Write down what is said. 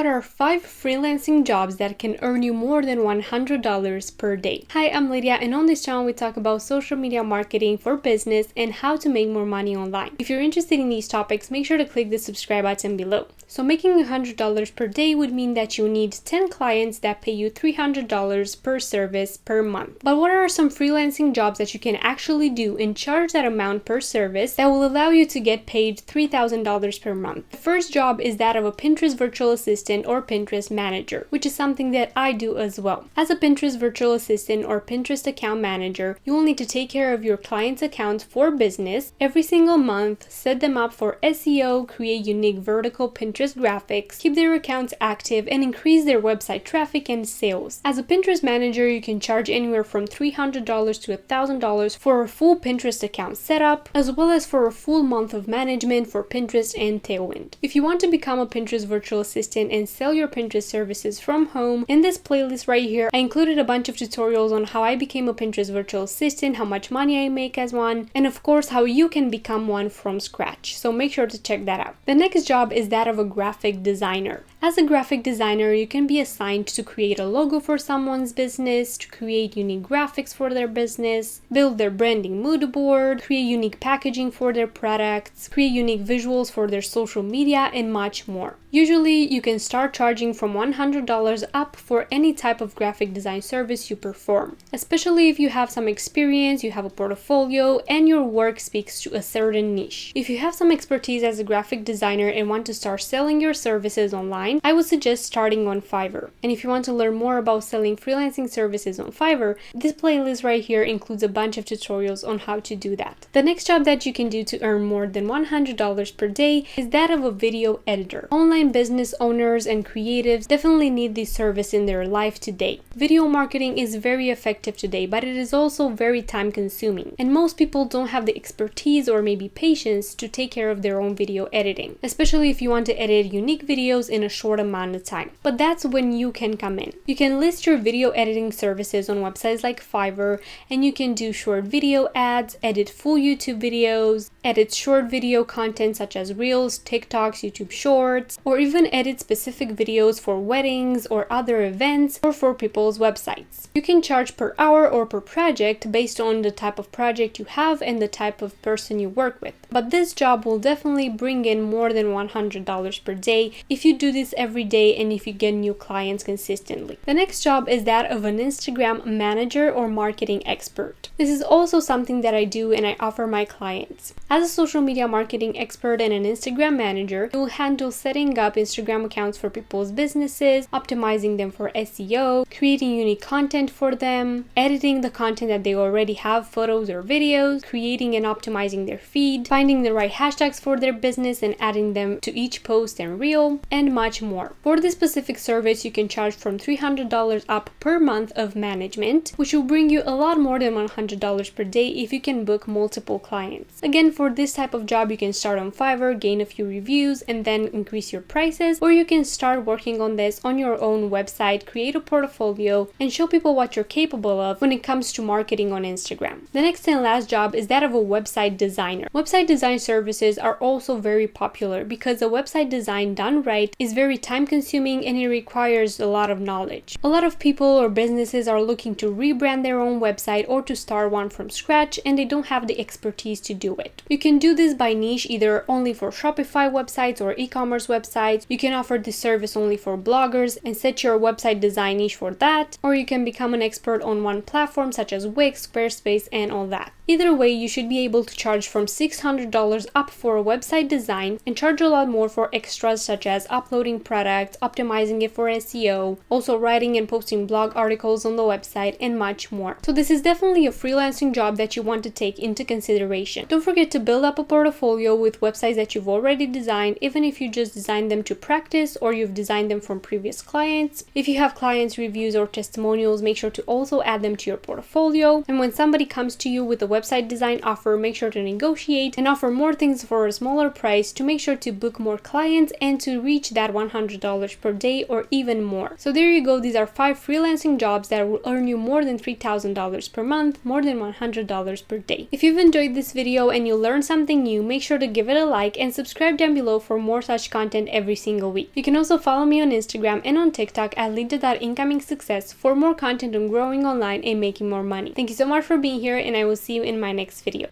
What are 5 freelancing jobs that can earn you more than $100 per day? Hi, I'm Lydia, and on this channel we talk about social media marketing for business and how to make more money online. If you're interested in these topics, make sure to click the subscribe button below. So making $100 per day would mean that you need 10 clients that pay you $300 per service per month. But what are some freelancing jobs that you can actually do and charge that amount per service that will allow you to get paid $3,000 per month? The first job is that of a Pinterest virtual assistant or Pinterest manager, which is something that I do as well. As a Pinterest virtual assistant or Pinterest account manager, you will need to take care of your clients' accounts for business every single month, set them up for SEO, create unique vertical Pinterest graphics, keep their accounts active, and increase their website traffic and sales. As a Pinterest manager, you can charge anywhere from $300 to $1,000 for a full Pinterest account setup, as well as for a full month of management for Pinterest and Tailwind. If you want to become a Pinterest virtual assistant and sell your Pinterest services from home, in this playlist right here, I included a bunch of tutorials on how I became a Pinterest virtual assistant, how much money I make as one, and of course how you can become one from scratch. So make sure to check that out. The next job is that of a graphic designer. As a graphic designer, you can be assigned to create a logo for someone's business, to create unique graphics for their business, build their branding mood board, create unique packaging for their products, create unique visuals for their social media, and much more. Usually, you can start charging from $100 up for any type of graphic design service you perform, especially if you have some experience, you have a portfolio, and your work speaks to a certain niche. If you have some expertise as a graphic designer and want to start selling your services online, I would suggest starting on Fiverr. And if you want to learn more about selling freelancing services on Fiverr, this playlist right here includes a bunch of tutorials on how to do that. The next job that you can do to earn more than $100 per day is that of a video editor. Online business owners and creatives definitely need this service in their life today. Video marketing is very effective today, but it is also very time consuming, and most people don't have the expertise or maybe patience to take care of their own video editing, especially if you want to edit unique videos in a short amount of time. But that's when you can come in. You can list your video editing services on websites like Fiverr, and you can do short video ads, edit full YouTube videos, edit short video content such as Reels, TikToks, YouTube Shorts, or even edit specific videos for weddings or other events or for people's websites. You can charge per hour or per project based on the type of project you have and the type of person you work with. But this job will definitely bring in more than $100 per day if you do this every day and if you get new clients consistently. The next job is that of an Instagram manager or marketing expert. This is also something that I do and I offer my clients. As a social media marketing expert and an Instagram manager, you will handle setting up Instagram accounts for people's businesses, optimizing them for SEO, creating unique content for them, editing the content that they already have, photos or videos, creating and optimizing their feed, finding the right hashtags for their business and adding them to each post and reel, and much more. For this specific service, you can charge from $300 up per month of management, which will bring you a lot more than $100 per day if you can book multiple clients. Again, for this type of job, you can start on Fiverr, gain a few reviews, and then increase your prices, or you can start working on this on your own website, create a portfolio, and show people what you're capable of when it comes to marketing on Instagram. The next and last job is that of a website designer. Website design services are also very popular because a website design done right is very time consuming and it requires a lot of knowledge. A lot of people or businesses are looking to rebrand their own website or to start one from scratch, and they don't have the expertise to do it. You can do this by niche, either only for Shopify websites or e-commerce websites. You can offer this service only for bloggers and set your website design niche for that, or you can become an expert on one platform such as Wix, Squarespace, and all that. Either way, you should be able to charge from $600 up for a website design and charge a lot more for extras such as uploading products, optimizing it for SEO, also writing and posting blog articles on the website, and much more. So this is definitely a freelancing job that you want to take into consideration. Don't forget to build up a portfolio with websites that you've already designed, even if you just designed them to practice or you've designed them from previous clients. If you have clients' reviews or testimonials, make sure to also add them to your portfolio. And when somebody comes to you with a website design offer, make sure to negotiate and offer more things for a smaller price to make sure to book more clients and to reach that $100 per day or even more. So there you go. These are 5 freelancing jobs that will earn you more than $3,000 per month, more than $100 per day. If you've enjoyed this video and you learned something new, make sure to give it a like and subscribe down below for more such content every single week. You can can also follow me on Instagram and on TikTok at linda.incomingsuccess for more content on growing online and making more money. Thank you so much for being here, and I will see you in my next video.